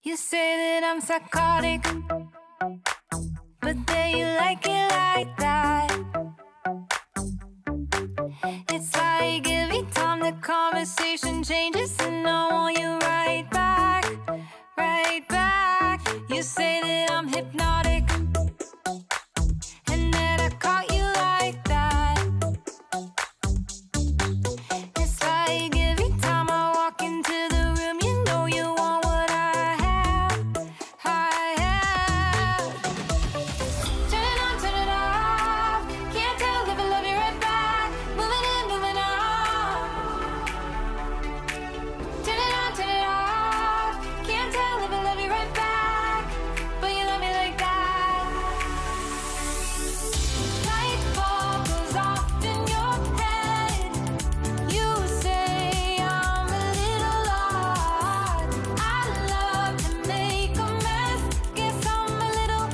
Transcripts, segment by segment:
You say that I'm psychotic, but then you like it like that. It's like every time the conversation changes and I want you right back, right back. You say that I'm hypnotic and that I caught you like that. It's like every time I walk into the room, you know you want what I have, I have. Turn it on, turn it off. Can't tell if I love you right back. Moving in, moving on. Turn it on, turn it off. Can't tell if I love you right back, but you love me like that. Light bulb goes off in your head. You say I'm a little odd. I love to make a mess. Guess I'm a little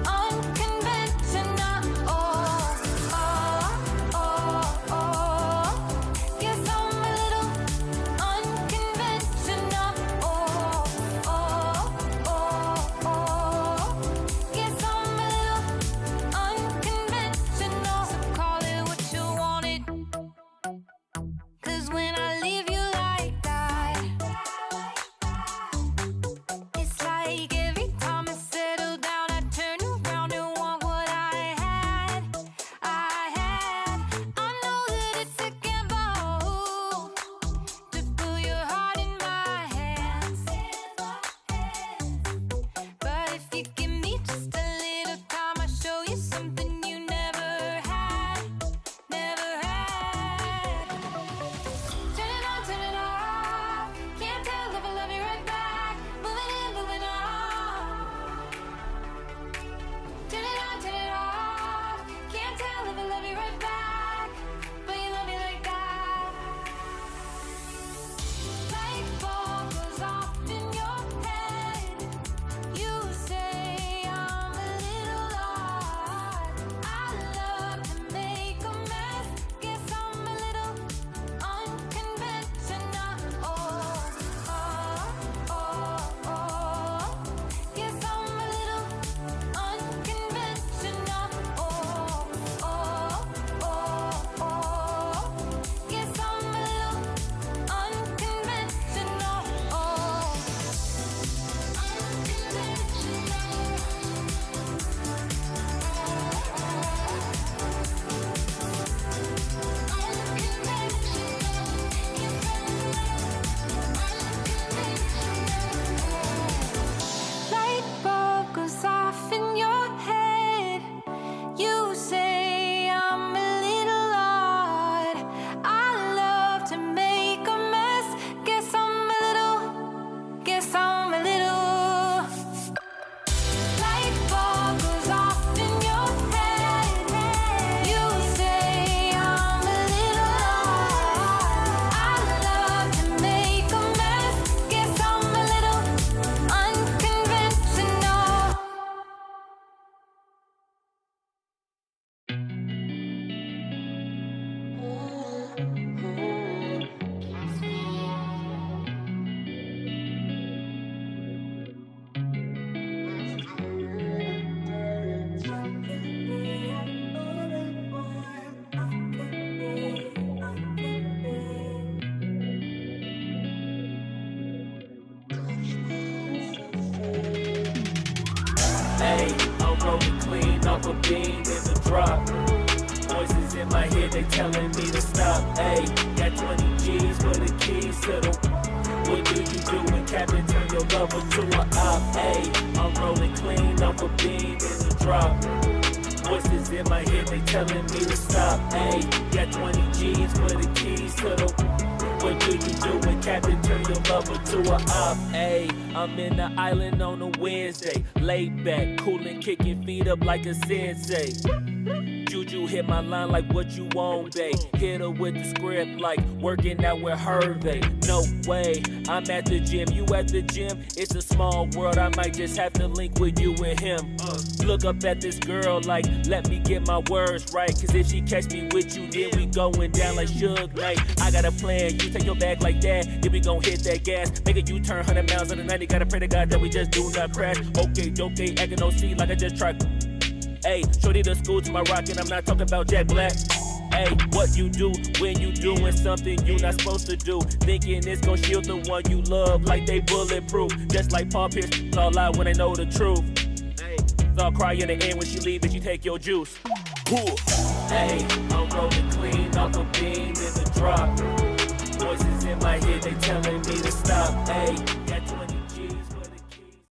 unconventional. Oh, oh, oh, oh. Guess I'm a little unconventional. Oh, oh, oh, oh. Guess I'm a little unconventional. So call it what you wanted. 'Cause when I leave you like that, it's like every time I settle down, I turn around and want what I had, I had. I know that it's a gamble to put your heart in my hands, but if you give me just a little time, I'll show you something you never had, never had. Turn it on, turn it off. Can't tell if I love you right back. Moving in, moving on. Turn it on, turn it off. Can't tell if I love you right back, but you love me like that. Light bulb goes off in your head. You say I'm a little odd. I love to make a mess. Guess I'm a little unconventional. Oh, oh, oh, oh. Guess I'm a little unconventional. Oh, oh, oh, oh. Guess I'm a little unconventional. Oh, light bulb goes off in your head. You say I'm a little odd. I love to make a mess. Guess I'm a little. Light bulb goes off in your head. You say I'm a little odd. I love to make a mess. Guess I'm a little unconventional. Hey, I'm rolling clean off a beam in the drop. Voices in my head, they telling me to stop. Hey, got 20 G's for the keys to the. What do you do when Captain turn your lover to a op? Hey, I'm rolling clean off a beam in the drop. Voices in my head, they telling me to stop. Hey, got 20 G's for the keys to the. What do you do when Captain turn your lover to a op? Hey, I'm in the island on a Wednesday, laid back, coolin', kicking feet up like a sensei. Juju hit my line like what you want, babe. Hit her with the script like working out with Hervey. No way, I'm at the gym, you at the gym. It's a small world, I might just have to link with you and him. Look up at this girl like, let me get my words right. Cause if she catch me with you, then we going down like Suge Knight. I got a plan, you take your bag like that, then we gon' hit that gas. Make a U-turn 100 miles on the 90, gotta pray to God that we just do not crash. Okay, acting no C like I just tried. Hey, shorty the school to my rock and I'm not talking about Jack Black. Hey, what you do when you doing something you not supposed to do? Thinking it's gon' shield the one you love like they bulletproof. Just like Paul Pierce, all out when they know the truth. Hey, I'll cry in the end when she leave and she take your juice. Hey, I'm rolling clean off a beam in the drop. Voices in my head, they telling me to stop. Hey,